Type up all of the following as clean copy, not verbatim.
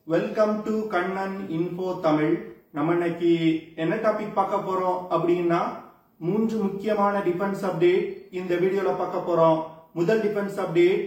Welcome to Kannan info Tamil. நம்ம இன்னைக்கு என்ன டாபிக் பார்க்க போறோம் அப்படின்னா 3 முக்கியமான டிஃபென்ஸ் அப்டேட் இந்த வீடியோல பார்க்க போறோம். முதல் டிஃபென்ஸ் அப்டேட்,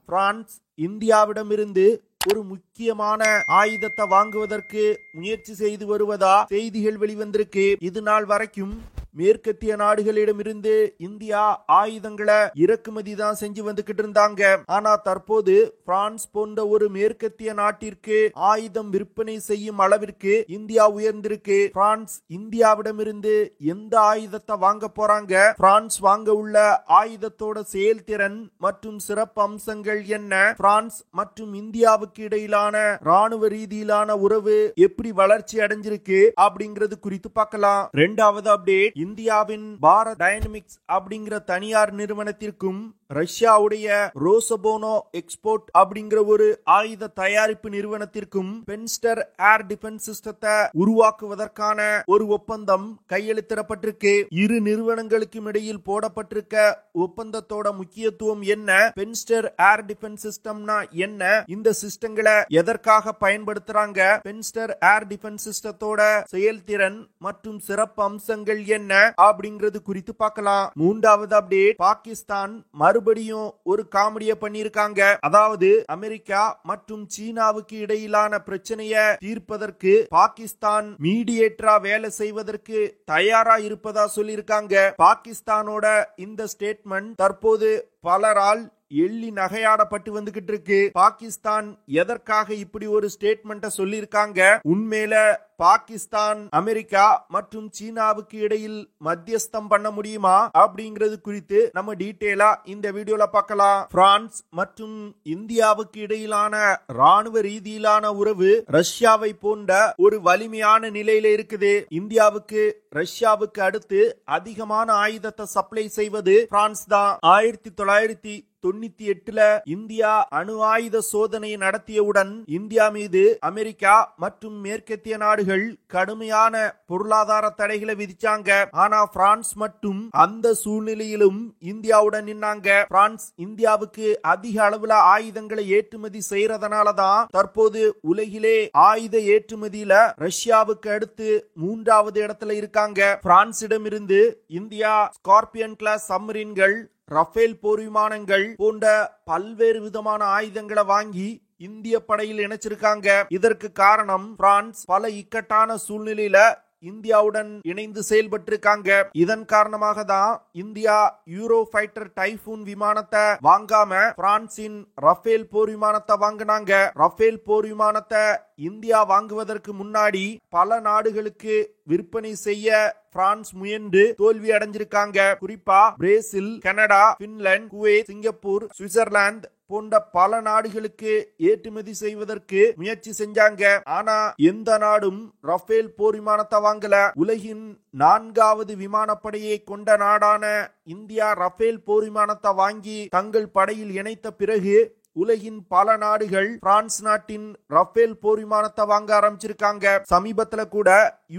பிரான்ஸ் இந்தியாவிடமிருந்து ஒரு முக்கியமான ஆயுதத்தை வாங்குவதற்கு முயற்சி செய்து வருவதா செய்திகள் வெளிவந்திருக்கு. இது நாள் வரைக்கும் மேற்கத்திய நாடுகளிடமிருந்து இந்தியா ஆயுதங்களை இறக்குமதி தான் செஞ்சு வந்துகிட்டு இருந்தாங்க. ஆனா தற்போது பிரான்ஸ் போன்ற ஒரு மேற்கத்திய நாட்டிற்கு ஆயுதம் விற்பனை செய்யும் அளவிற்கு இந்தியா உயர்ந்திருக்கு. பிரான்ஸ் இந்தியாவிடமிருந்து எந்த ஆயுதத்தை வாங்க போறாங்க, பிரான்ஸ் வாங்க உள்ள ஆயுதத்தோட செயல்திறன் மற்றும் சிறப்பு அம்சங்கள் என்ன, பிரான்ஸ் மற்றும் இந்தியாவுக்கு இடையிலான ராணுவ ரீதியிலான உறவு எப்படி வளர்ச்சி அடைஞ்சிருக்கு அப்படிங்கிறது குறித்து பார்க்கலாம். இரண்டாவது அப்டேட், இந்தியாவின் பாரத் டைனமிக்ஸ் அப்படிங்கிற தனியார் நிறுவனத்திற்கும் ரஷ்யாவுடைய ரோசபோனோ எக்ஸ்போர்ட் அப்படிங்கிற ஒரு ஆயுத தயாரிப்பு நிறுவனத்திற்கும் பென்ஸ்டர் ஏர் டிஃபென்ஸ் சிஸ்டத்தை உருவாக்குவதற்கான ஒரு ஒப்பந்தம் கையெழுத்திடப்பட்டிருக்கு. இரு நிறுவனங்களுக்கும் இடையில் போடப்பட்டிருக்க ஒப்பந்தத்தோட முக்கியத்துவம் என்ன, பென்ஸ்டர் ஏர் டிஃபென்ஸ் சிஸ்டம்னா என்ன, இந்த சிஸ்டங்களை எதற்காக பயன்படுத்துறாங்க, பென்ஸ்டர் ஏர் டிஃபென்ஸ் சிஸ்டத்தோட செயல்திறன் மற்றும் சிறப்பு அம்சங்கள் என்ன அப்படிங்கிறது குறித்து பார்க்கலாம். மூன்றாவது அப்டேட், பாகிஸ்தான் மறுபடியும் ஒரு காமெடியை பண்ணிருக்காங்க. அதாவது அமெரிக்கா மற்றும் சீனாவுக்கு இடையிலான பிரச்சனையை தீர்ப்பதற்கு பாகிஸ்தான் மீடியேட்டரா வேலை செய்வதற்கு தயாரா இருப்பதா சொல்லியிருக்காங்க. பாகிஸ்தானோட இந்த ஸ்டேட்மெண்ட் தற்போது பலரால் எள்ளி நகையாடப்பட்டு வந்துகிட்டு இருக்கு. பாகிஸ்தான் எதற்காக இப்படி ஒரு ஸ்டேட்மெண்ட்டை சொல்லியிருக்காங்க, உண்மையில பாகிஸ்தான் அமெரிக்கா மற்றும் சீனாவுக்கு இடையில் மத்தியஸ்தம் பண்ண முடியுமா அப்படிங்கிறது குறித்து நம்ம டீடைலா இந்த வீடியோல பார்க்கலாம். பிரான்ஸ் மற்றும் இந்தியாவுக்கு இடையிலான ராணுவ ரீதியிலான உறவு ரஷ்யாவை போன்ற ஒரு வலிமையான நிலையில இருக்குது. இந்தியாவுக்கு ரஷ்யாவுக்கு அடுத்து அதிகமான ஆயுதத்தை சப்ளை செய்வது பிரான்ஸ் தான். 1998 இந்தியா அணு ஆயுத சோதனை நடத்தியவுடன் இந்தியா மீது அமெரிக்கா மற்றும் மேற்கத்திய நாடுகள் கடுமையான பொருளாதார தடைகளை விதிச்சாங்க. ஆனா பிரான்ஸ் மட்டும் அந்த சூழ்நிலையிலும் இந்தியாவுடன் நின்னாங்க. பிரான்ஸ் இந்தியாவுக்கு அதிக அளவுல ஆயுதங்களை ஏற்றுமதி செய்யறதுனாலதான் தற்போது உலகிலே ஆயுத ஏற்றுமதியில ரஷ்யாவுக்கு அடுத்து 3வது இடத்துல இருக்காங்க. பிரான்சிடமிருந்து இந்தியா ஸ்கார்பியன் கிளாஸ் சப்மரீன்கள், ரஃபேல் போர் விமானங்கள் போன்ற பல்வேறு விதமான ஆயுதங்களை வாங்கி இந்திய படையில் இணைச்சிருக்காங்க. இதற்கு காரணம் பிரான்ஸ் பல இக்கட்டான சூழ்நிலையில இந்தியாவுடன் இணைந்து செயல்பட்டிருக்காங்க. இதன் காரணமாக தான் இந்தியா யூரோ ஃபைட்டர் டைபூன் விமானத்தை வாங்காம பிரான்சின் ரஃபேல் போர் விமானத்தை வாங்கினாங்க. ரஃபேல் போர் விமானத்தை இந்தியா வாங்குவதற்கு முன்னாடி பல நாடுகளுக்கு விற்பனை செய்ய பிரான்ஸ் முயன்று தோல்வி அடைஞ்சிருக்காங்க. குறிப்பா Brazil, Canada, Finland, Kuwait, Singapore, Switzerland போன்ற பல நாடுகளுக்கு ஏற்றுமதி செய்வதற்கு முயற்சி செஞ்சாங்க. ஆனா எந்த நாடும் ரஃபேல் போர் விமானத்தை வாங்கல. உலகின் 4வது விமானப்படையை கொண்ட நாடான இந்தியா ரஃபேல் போர் விமானத்தை வாங்கி தங்கள் படையில் இணைத்த பிறகு உலகின் பல நாடுகள் பிரான்ஸ் நாட்டின் ரஃபேல் போர் விமானத்தை வாங்க ஆரம்பிச்சிருக்காங்க. சமீபத்துல கூட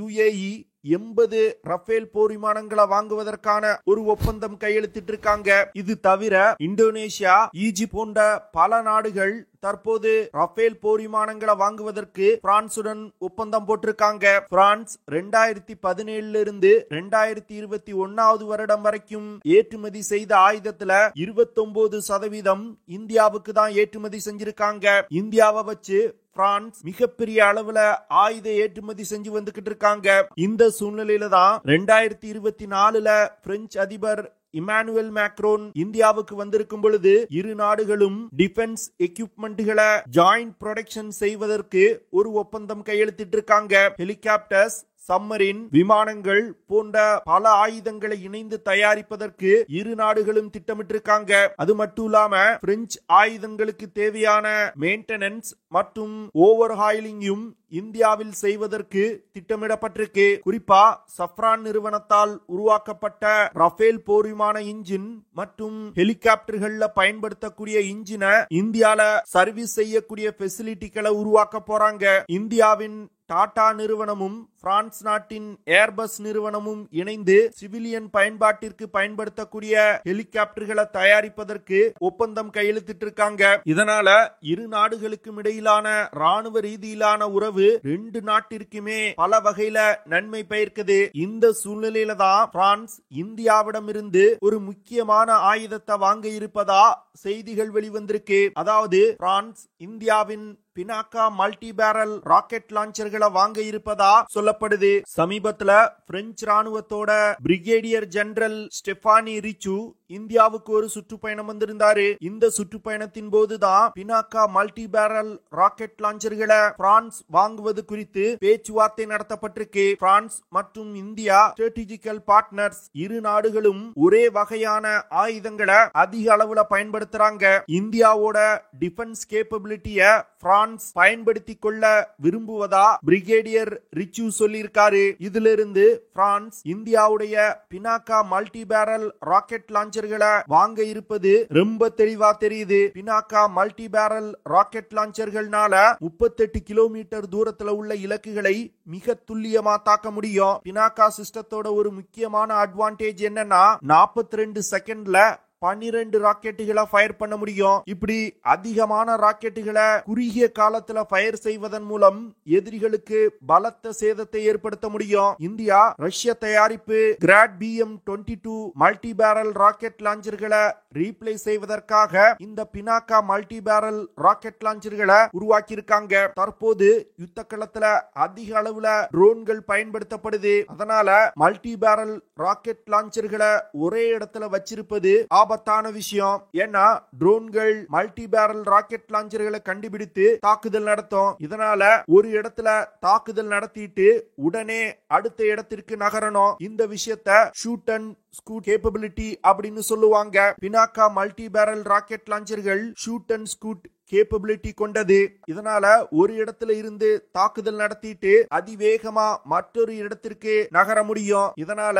UAE 80 ரஃபேல் போர் விமானங்களை வாங்குவதற்கான ஒரு ஒப்பந்தம் கையெழுத்திட்டு இருக்காங்க. இது தவிர இந்தோனேஷியா, ஈஜிப்ட் போன்ற பல நாடுகள் தற்போது ரஃபேல் போர் விமானங்களை வாங்குவதற்கு பிரான்சுடன் ஒப்பந்தம் போட்டிருக்காங்க. பிரான்ஸ் 2017 இருந்து 2021 வருடம் வரைக்கும் ஏற்றுமதி செய்த ஆயுதத்துல 29% இந்தியாவுக்கு தான் ஏற்றுமதி செஞ்சிருக்காங்க. இந்தியாவை வச்சு பிரான்ஸ் மிகப்பெரிய அளவுல ஆயுத ஏற்றுமதி செஞ்சு வந்துகிட்டு இருக்காங்க. இந்த சூழ்நிலையில தான் 2024 பிரெஞ்சு அதிபர் இமானுவேல் மேக்ரோன் இந்தியாவுக்கு வந்திருக்கும் பொழுது இரு நாடுகளும் டிஃபென்ஸ் எக்யூப்மெண்ட்களை ஜாயிண்ட் ப்ரொடக்ஷன் செய்வதற்கு ஒரு ஒப்பந்தம் கையெழுத்திட்டு இருக்காங்க. ஹெலிகாப்டர்ஸ், சம்மரின், விமானங்கள் போன்ற பல ஆயுதங்களை இணைந்து தயாரிப்பதற்கு இரு நாடுகளும் திட்டமிட்டிருக்காங்க. அது மட்டும் இல்லாம பிரெஞ்சு ஆயுதங்களுக்கு தேவையான மெயின்டெனன்ஸ் மற்றும் ஓவர்ஹாயிலிங்கும் இந்தியாவில் செய்வதற்கு திட்டமிடப்பட்டிருக்கு. குறிப்பா சஃப்ரான் நிறுவனத்தால் உருவாக்கப்பட்ட ரஃபேல் போர் விமான இன்ஜின் மற்றும் ஹெலிகாப்டர்கள்ல பயன்படுத்தக்கூடிய இன்ஜினை இந்தியால சர்வீஸ் செய்யக்கூடிய ஃபெசிலிட்டிகளை உருவாக்க போறாங்க. இந்தியாவின் டாடா நிறுவனமும் பிரான்ஸ் நாட்டின் ஏர்பஸ் நிறுவனமும் இணைந்து சிவிலியன் பயன்பாட்டிற்கு பயன்படுத்தக்கூடிய ஹெலிகாப்டர்களை தயாரிப்பதற்கு ஒப்பந்தம் கையெழுத்திட்டு இருக்காங்க. இதனால இரு நாடுகளுக்கும் இடையிலான ராணுவ ரீதியிலான உறவு ரெண்டு நாட்டிற்குமே பல வகையில நன்மை பயக்குது. இந்த சூழ்நிலையில தான் பிரான்ஸ் இந்தியாவிடமிருந்து ஒரு முக்கியமான ஆயுதத்தை வாங்க இருப்பதா செய்திகள் வெளிவந்திருக்கு. அதாவது பிரான்ஸ் இந்தியாவின் பினாக்கா மல்டி பேரல் ராக்கெட் லான்ச்சர்களை வாங்க இருப்பதா சொல்லப்படுது. சமீபத்துல பிரெஞ்சு ராணுவத்தோட பிரிகேடியர் ஜெனரல் ஸ்டெபானி ரிச்சு இந்தியாவுக்கு ஒரு சுற்றுப்பயணம் வந்திருந்தாரு. இந்த சுற்றுப்பயணத்தின் போதுதான் பினாக்கா மல்டி பேரல் ராக்கெட் லான்ச்சர்களை பிரான்ஸ் வாங்குவது குறித்து பேச்சுவார்த்தை நடத்தப்பட்டிருக்கு. பிரான்ஸ் மற்றும் இந்தியா ஸ்ட்ராட்டஜிக்கல் பார்ட்னர்ஸ். இரு நாடுகளும் ஒரே வகையான ஆயுதங்களை அதிக அளவுல பயன்படுத்துறாங்க. இந்தியாவோட டிஃபென்ஸ் கேப்பபிலிட்டிய பிரான்ஸ் பயன்படுத்திக் கொள்ள விரும்புவதா பிரிகேடியர் ரிச்சு சொல்லியிருக்காரு. இதிலிருந்து பிரான்ஸ் இந்தியாவுடைய பினாக்கா மல்டி பேரல் ராக்கெட் லான்ச்சர்களை வாங்க இருப்பது ரொம்ப தெளிவா தெரியுது. பினாக்கா மல்டி பேரல் ராக்கெட் லான்ச்சர்கள்னால 38 கிலோமீட்டர் தூரத்துல உள்ள இலக்குகளை மிக துல்லியமா தாக்க முடியும். பினாக்கா சிஸ்டத்தோட ஒரு முக்கியமான அட்வான்டேஜ் என்னன்னா 42 செகண்ட்ல 12 ராக்கெட்டுகளை ஃபயர் பண்ண முடியும். இப்படி அதிகமான ராக்கெட்டுகளை குறுகிய காலத்துல ஃபயர் செய்வதன் மூலம் எதிரிகளுக்கு பலத்த சேதத்தை ஏற்படுத்த முடியும். இந்தியா ரஷ்ய தயாரிப்பு Grad BM-22 multi barrel rocket லான்ச்சர்களை ரீப்ளேஸ் செய்வதற்காக இந்த பினாக்கா மல்டி பேரல் ராக்கெட் லான்ச்சர்களை உருவாக்கி இருக்காங்க. தற்போது யுத்த களத்துல அதிக அளவுல ட்ரோன்கள் பயன்படுத்தப்படுது. அதனால மல்டி பேரல் ராக்கெட் லான்ச்சர்களை ஒரே இடத்துல வச்சிருப்பது ஆபத்தான விஷயம். ஏன்னா ட்ரோன்கள் மல்டி பேரல் ராக்கெட் லான்ச்சர்களை கண்டுபிடித்து தாக்குதல் நடத்தும். இதனால ஒரு இடத்துல தாக்குதல் நடத்திட்டு உடனே அடுத்த இடத்திற்கு நகரணும். இந்த விஷயத்தை ஷூட் அண்ட் ஸ்கூட் கேப்பபிலிட்டி அப்படின்னு சொல்லுவாங்க. பினாக்கா மல்டி பேரல் ராக்கெட் லான்ச்சர்கள் ஷூட் அண்ட் ஸ்கூட் கேப்பபிலிட்டி கொண்டது. இதனால ஒரு இடத்துல இருந்து தாக்குதல் நடத்திட்டு அதிவேகமா மற்றொரு இடத்திற்கு நகர முடியும். இதனால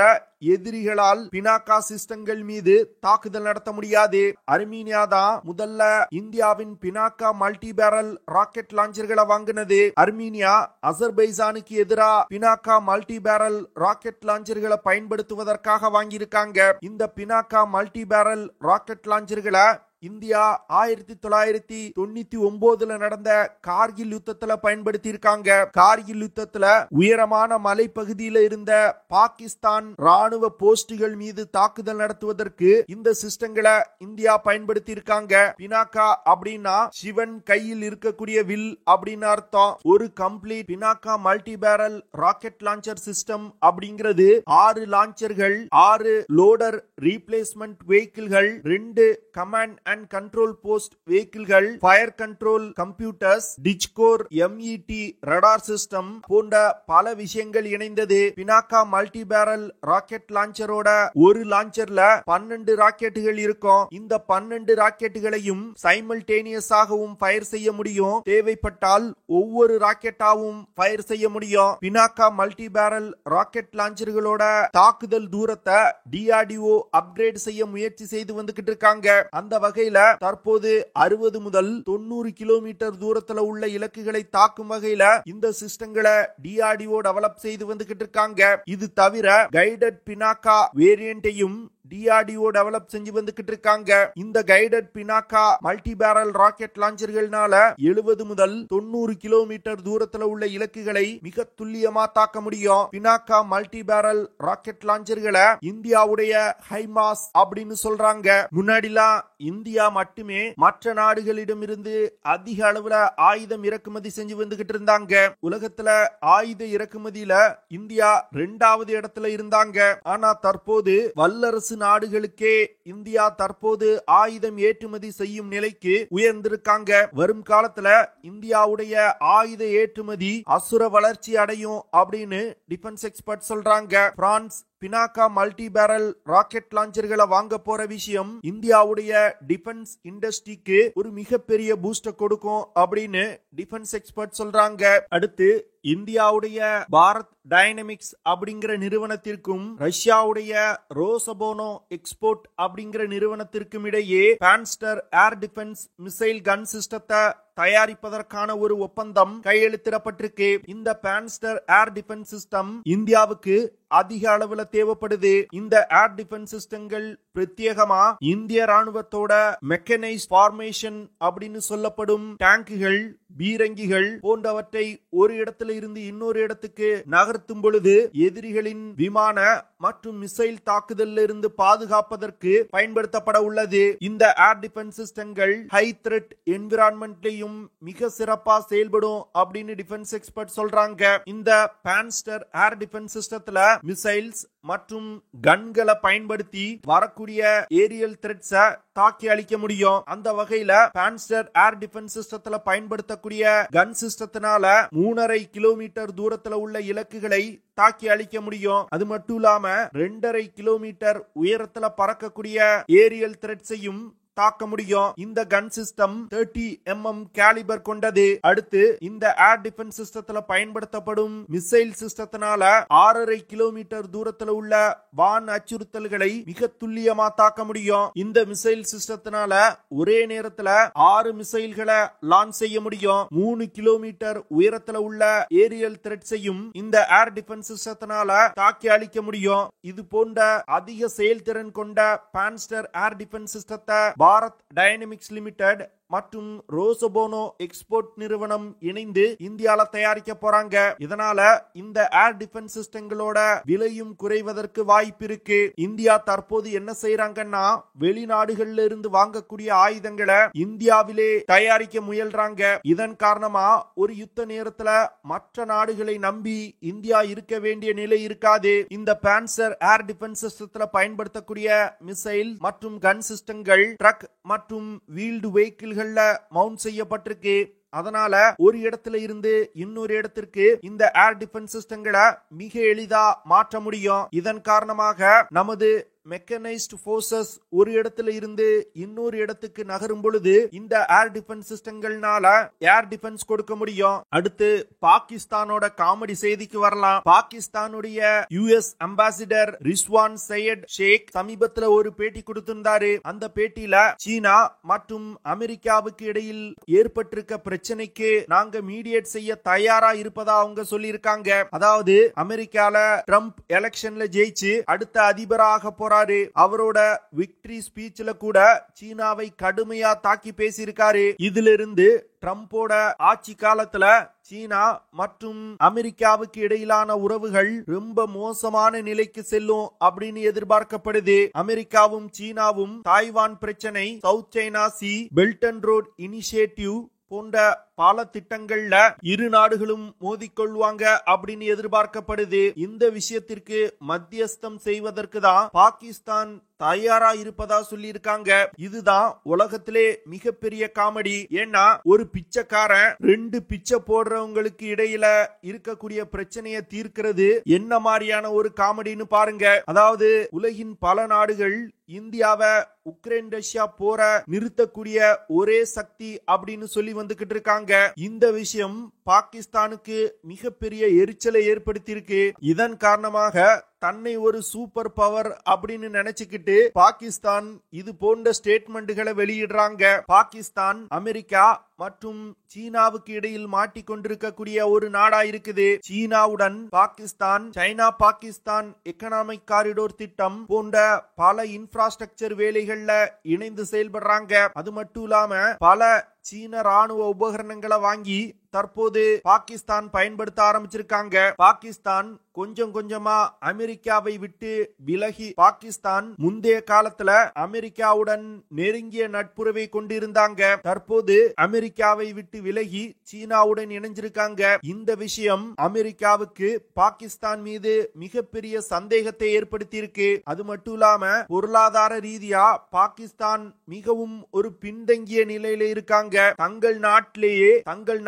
எதிரிகளால் பினாக்கா சிஸ்டங்கள் மீது தாக்குதல் நடத்த முடியாது. அர்மீனியா தான் முதல்ல இந்தியாவின் பினாக்கா மல்டி பேரல் ராக்கெட் லான்ச்சர்களை வாங்கினது. அர்மீனியா அசர்பைஜானுக்கு எதிராக பினாக்கா மல்டி பேரல் ராக்கெட் லான்ச்சர்களை பயன்படுத்துவதற்காக வாங்கியிருக்காங்க. இந்த பினாக்கா மல்டி பேரல் ராக்கெட் லான்ச்சர்களை இந்தியா 1999 நடந்த கார்கில் யுத்தத்துல பயன்படுத்தி இருக்காங்க. கார்கில் யுத்தத்துல உயரமான மலைப்பகுதியில இருந்த பாகிஸ்தான் ராணுவ போஸ்டுகள் மீது தாக்குதல் நடத்துவதற்கு இந்த சிஸ்டங்களை இந்தியா பயன்படுத்தி இருக்காங்க. பினாக்கா அப்படின்னா சிவன் கையில் இருக்கக்கூடிய வில் அப்படின்னு அர்த்தம். ஒரு complete Pinaka multi barrel rocket launcher system அப்படிங்கிறது 6 லான்ச்சர்கள், 6 லோடர் ரீப்ளேஸ்மெண்ட் வெஹிக்கிள்கள், 2 கமாண்ட் அண்ட் கண்ட்ரோல் போஸ்ட் வெஹிக்கிள்கள், ஃபயர் கண்ட்ரோல் கம்ப்யூட்டர்ஸ், டிச்கோர் MET ரடார் சிஸ்டம் போன்ற பல விஷயங்கள் இணைந்தது. பினாக்கா மல்டி பேரல் ராக்கெட் லான்ச்சரோட ஒரு லான்ச்சர்ல 12 ராக்கெட்டுகள் இருக்கும். இந்த 12 ராக்கெட்டுகளையும் சைமல்டேனியஸாகவும் ஃபயர் செய்ய முடியும். தேவைப்பட்டால் ஒவ்வொரு ராக்கெட்டாவும் ஃபயர் செய்ய முடியும். பினாக்கா மல்டி பேரல் ராக்கெட் லான்ச்சர்களோட தாக்குதல் தூரத்தை DRDO அப்கிரேட் செய்ய முயற்சி செய்து வந்துகிட்டு இருக்காங்க. அந்த வகையில தற்போது 60 முதல் 90 கிலோமீட்டர் தூரத்துல உள்ள இலக்குகளை தாக்கும் வகையில இந்த சிஸ்டங்களை DRDO டெவலப் செய்து வந்துகிட்டு இருக்காங்க. இது தவிர கைடட் பினாக்கா வேரியண்டையும் DRDO டெவலப் செஞ்சு வந்துகிட்டு இருக்காங்க. இந்த guided Pinaka multi barrel rocket லான்ச்சர்கள்னால 70 முதல் 90 கிலோமீட்டர் தூரத்துல உள்ள இலக்குகளை மிக துல்லியமா தாக்க முடியும். பினாக்கா மல்டி பேரல் ராக்கெட் லான்ச்சர்களை இந்தியாவுடைய ஹைமாஸ் அப்படின்னு சொல்றாங்க. முன்னாடிலாம் இந்தியா மட்டுமே மற்ற நாடுகளிடம் இருந்து அதிக அளவுல ஆயுதம் இறக்குமதி செஞ்சு வந்துகிட்டு இருந்தாங்க. உலகத்துல ஆயுத இறக்குமதியில இந்தியா 2வது இடத்துல இருந்தாங்க. ஆனா தற்போது வல்லரசு நாடுகளுக்கே இந்தியா தற்போது ஆயுதம் ஏற்றுமதி செய்யும் நிலைக்கு உயர்ந்திருக்காங்க. வரும் காலத்துல இந்தியாவுடைய ஆயுத ஏற்றுமதி அசுர வளர்ச்சி அடையும் அப்படின்னு டிஃபென்ஸ் எக்ஸ்பர்ட் சொல்றாங்க. France Pinaka multi barrel rocket லான்ச்சர்களை வாங்க போற விஷயம் இந்தியாவுடைய டிஃபென்ஸ் இண்டஸ்ட்ரிக்கு ஒரு மிகப்பெரிய பூஸ்ட் கொடுக்கும் அப்படின்னு டிஃபென்ஸ் எக்ஸ்பர்ட் சொல்றாங்க. அடுத்து இந்தியாவுடைய பாரத் டைனமிக்ஸ் அப்படிங்கிற நிறுவனத்திற்கும் ரஷ்யாவுடைய ரோசபோனோ எக்ஸ்போர்ட் அப்படிங்கிற நிறுவனத்திற்கும் இடையே பான்ஸ்டர் ஏர் டிஃபென்ஸ் மிசைல் கன் சிஸ்டத்தை தயாரிப்பதற்கான ஒரு ஒப்பந்தம் கையெழுத்திடப்பட்டிருக்கு. இந்த பான்ஸ்டர் ஏர் டிஃபென்ஸ் சிஸ்டம் இந்தியாவுக்கு அதிக அளவுல தேவைப்படுது. இந்த ஏர் டிஃபென்ஸ் சிஸ்டங்கள் பிரத்யேகமா இந்திய ராணுவத்தோட மெக்கனைஸ் ஃபார்மேஷன் அப்படின்னு சொல்லப்படும் டேங்குகள், பீரங்கிகள் போன்றவற்றை ஒரு இடத்துல இருந்து இன்னொரு இடத்துக்கு நகர்த்தும் பொழுது எதிரிகளின் விமான மற்றும் மிசைல் தாக்குதலில் இருந்து பாதுகாப்பதற்கு பயன்படுத்தப்பட உள்ளது. இந்த ஏர் டிஃபென்ஸ் சிஸ்டங்கள் ஹை த்ரெட் என்விரான்மெண்ட்லயும் மிக சிறப்பா செயல்படும் அப்படின்னு டிஃபென்ஸ் எக்ஸ்பர்ட் சொல்றாங்க. இந்த பான்ஸ்டர் ஏர் டிஃபென்ஸ் சிஸ்டத்துல மிசைல்ஸ் மற்றும் கன்களை பயன்படுத்தி வரக்கூடிய ஏரியல் த்ரெட்ஸ தாக்கி அழிக்க முடியும். அந்த வகையில பான்ஸ்டர் ஏர் டிஃபென்ஸ் சிஸ்டத்துல பயன்படுத்தக்கூடிய கன் சிஸ்டத்தினால 3.5 கிலோமீட்டர் தூரத்துல உள்ள இலக்குகளை தாக்கி அழிக்க முடியும். அது மட்டும் இல்லாம 2.5 கிலோமீட்டர் உயரத்துல பறக்கக்கூடிய ஏரியல் த்ரெட்ஸையும் தாக்க முடியும். இந்த கன் சிஸ்டம் 30 mm கேலிபர் கொண்டது. அடுத்து இந்த ஏர் டிஃபென்ஸ் சிஸ்டத்துல பயன்படுத்தப்படும் மிசைல் சிஸ்டத்தினால 6.5 கிலோமீட்டர் தூரத்துல உள்ள வான் அச்சுறுத்தல்களை மிக துல்லியமா தாக்க முடியும். இந்த மிசைல் சிஸ்டத்தினால ஒரே நேரத்துல 6 மிசைல்களை லான்ச் செய்ய முடியும். 3 கிலோமீட்டர் உயரத்துல உள்ள ஏரியல் த்ரெட்ஸையும் இந்த ஏர் டிஃபென்ஸ் சிஸ்டத்தினால தாக்கி அழிக்க முடியும். இது போன்ற அதிக செயல்திறன் கொண்ட பான்ஸ்டர் ஏர் டிஃபென்ஸ் சிஸ்டத்தை பாரத் டைனமிக்ஸ் லிமிடெட் மற்றும் ரோசபோனோ எக்ஸ்போர்ட் நிறுவனம் இணைந்து இந்தியால தயாரிக்க போறாங்க. இதனால இந்த ஏர் டிஃபென்ஸ் சிஸ்டங்களோட விலையும் குறைவதற்கு வாய்ப்பு இருக்கு. இந்தியா தற்போது என்ன செய்யறாங்கன்னா வெளிநாடுகள்ல இருந்து வாங்கக்கூடிய ஆயுதங்களை இந்தியாவிலே தயாரிக்க முயல்றாங்க. இதன் காரணமா ஒரு யுத்த நேரத்துல மற்ற நாடுகளை நம்பி இந்தியா இருக்க வேண்டிய நிலை இருக்காது. இந்த பான்சர் ஏர் டிஃபென்ஸ் சிஸ்டத்துல பயன்படுத்தக்கூடிய மிசைல் மற்றும் கன் சிஸ்டங்கள் ட்ரக் மற்றும் வீல்டு வெஹிக்கிள் மவுண்ட் செய்யப்பட்டிருக்கு. அதனால ஒரு இடத்துல இருந்து இன்னொரு இடத்திற்கு இந்த ஏர் டிஃபென்ஸ் சிஸ்டங்களை மிக எளிதா மாற்ற முடியும். இதன் காரணமாக நமது மெக்கனைஸ்ட் போர்சஸ் ஒரு இடத்துல இருந்து இன்னொரு இடத்துக்கு நகரும் பொழுது இந்த ஏர் டிஃபென்ஸ் சிஸ்டங்கள்னால ஏர் டிஃபென்ஸ் கொடுக்க முடியும். அடுத்து பாகிஸ்தானோட காமெடி செய்திக்கு வரலாம். பாகிஸ்தானுடைய யுஎஸ் அம்பாசிடர் ரிஸ்வான் சையத் ஷேக் சமீபத்துல ஒரு பேட்டி கொடுத்திருந்தாரு. அந்த பேட்டியில சீனா மற்றும் அமெரிக்காவுக்கு இடையில் ஏற்பட்டிருக்க பிரச்சனைக்கு நாங்க மீடியேட் செய்ய தயாரா இருப்பதா அவங்க சொல்லியிருக்காங்க. அதாவது அமெரிக்கால ட்ரம்ப் எலெக்ஷன்ல ஜெயிச்சு அடுத்த அதிபராக போற அவரோட விக்டரி ஸ்பீச்ல கூட சீனாவை கடுமையா தாக்கி பேசியிருக்காரு. இதிலிருந்து ட்ரம்போட ஆட்சி காலத்துல சீனா மற்றும் அமெரிக்காவுக்கு இடையிலான உறவுகள் ரொம்ப மோசமான நிலைக்கு செல்லும் அப்படின்னு எதிர்பார்க்கப்படுது. அமெரிக்காவும் சீனாவும் தாய்வான் பிரச்சனை, south China C, belt and road initiative போன்ற பல திட்டங்கள்ல இரு நாடுகளும் மோதிக்கொள்வாங்க அப்படின்னு எதிர்பார்க்கப்படுது. இந்த விஷயத்திற்கு மத்தியஸ்தம் செய்வதற்கு தான் பாகிஸ்தான் தயாரா இருப்பதா சொல்லி இருக்காங்க. இதுதான் உலகத்திலே மிகப்பெரிய காமெடி. ஏன்னா ஒரு பிச்சைக்காரன் 2 பிச்சை போடுறவங்களுக்கு இடையில இருக்கக்கூடிய பிரச்சனையை தீர்க்கிறது என்ன மாதிரியான ஒரு காமெடின்னு பாருங்க. அதாவது உலகின் பல நாடுகள் இந்தியாவை உக்ரைன் ரஷ்யா போற நிறுத்தக்கூடிய ஒரே சக்தி அப்படின்னு சொல்லி வந்துகிட்டு இருக்காங்க. இந்த விஷயம் பாகிஸ்தானுக்கு மிகப்பெரிய எரிச்சலை ஏற்படுத்தியிருக்கு. இதன் காரணமாக தன்னை ஒரு சூப்பர் பவர் அப்படின்னு நினைச்சுக்கிட்டு பாகிஸ்தான் இது போன்ற ஸ்டேட்மெண்ட்களை வெளியிடுறாங்க. பாகிஸ்தான் அமெரிக்கா மற்றும் சீனாவுக்கு இடையில் மாட்டிக்கொண்டிருக்கக்கூடிய ஒரு நாடா இருக்குது. சீனாவுடன் Pakistan China Pakistan economic corridor திட்டம் போன்ற பல இன்ஃப்ராஸ்ட்ரக்சர் வேலைகள்ல இணைந்து செயல்படுறாங்க. அது மட்டும் இல்லாம பல சீன ராணுவ உபகரணங்களை வாங்கி தற்போது பாகிஸ்தான் பயன்படுத்த ஆரம்பிச்சிருக்காங்க. பாகிஸ்தான் கொஞ்சம் கொஞ்சமா அமெரிக்காவை விட்டு விலகி பாகிஸ்தான் முந்தைய காலத்துல அமெரிக்காவுடன் நெருங்கிய நட்புறவை கொண்டிருந்தாங்க. தற்போது அமெரிக்காவை விட்டு விலகி சீனாவுடன் இணைஞ்சிருக்காங்க. இந்த விஷயம் அமெரிக்காவுக்கு பாகிஸ்தான் மீது மிகப்பெரிய சந்தேகத்தை ஏற்படுத்தி இருக்கு. அது மட்டும் இல்லாம பொருளாதார ரீதியா பாகிஸ்தான் மிகவும் ஒரு பின்தங்கிய நிலையில இருக்காங்க. தங்கள்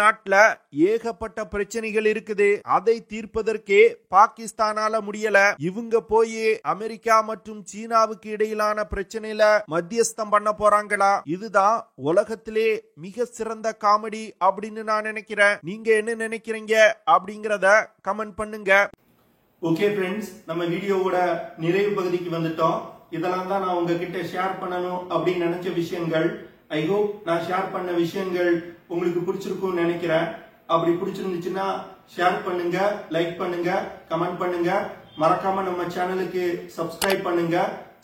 நாட்டில ஏகப்பட்ட பிரச்சனைகள் இருக்குது. அதை தீர்ப்பதற்கே பாகிஸ்தானால முடியல. இவங்க போய் அமெரிக்கா மற்றும் சீனாவுக்கு இடையிலான பிரச்சனையில மத்தியஸ்தம் பண்ண போறாங்களா? இதுதான் உலகத்திலே மிக சிறந்த காமெடி அப்படின்னு நான் நினைக்கிறேன். நீங்க என்ன நினைக்கிறீங்க அப்படிங்கறத கமெண்ட் பண்ணுங்க. ஓகே ஃப்ரெண்ட்ஸ், நம்ம வீடியோவோட நிறைவு பகுதிக்கு வந்துட்டோம். இதெல்லாம் தான் நான் உங்ககிட்ட ஷேர் பண்ணணும் அப்படின்னு நினைச்ச விஷயங்கள். ஐ ஹோப் நான் ஷேர் பண்ண விஷயங்கள் உங்களுக்கு பிடிச்சிருக்கும்னு நினைக்கிறேன். அப்படி பிடிச்சிருந்துச்சுன்னா ஷேர் பண்ணுங்க, லைக் பண்ணுங்க, கமெண்ட் பண்ணுங்க. மறக்காம நம்ம சேனலுக்கு சப்ஸ்கிரைப் பண்ணுங்க.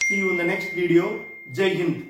See you in the next video. Jai Hind.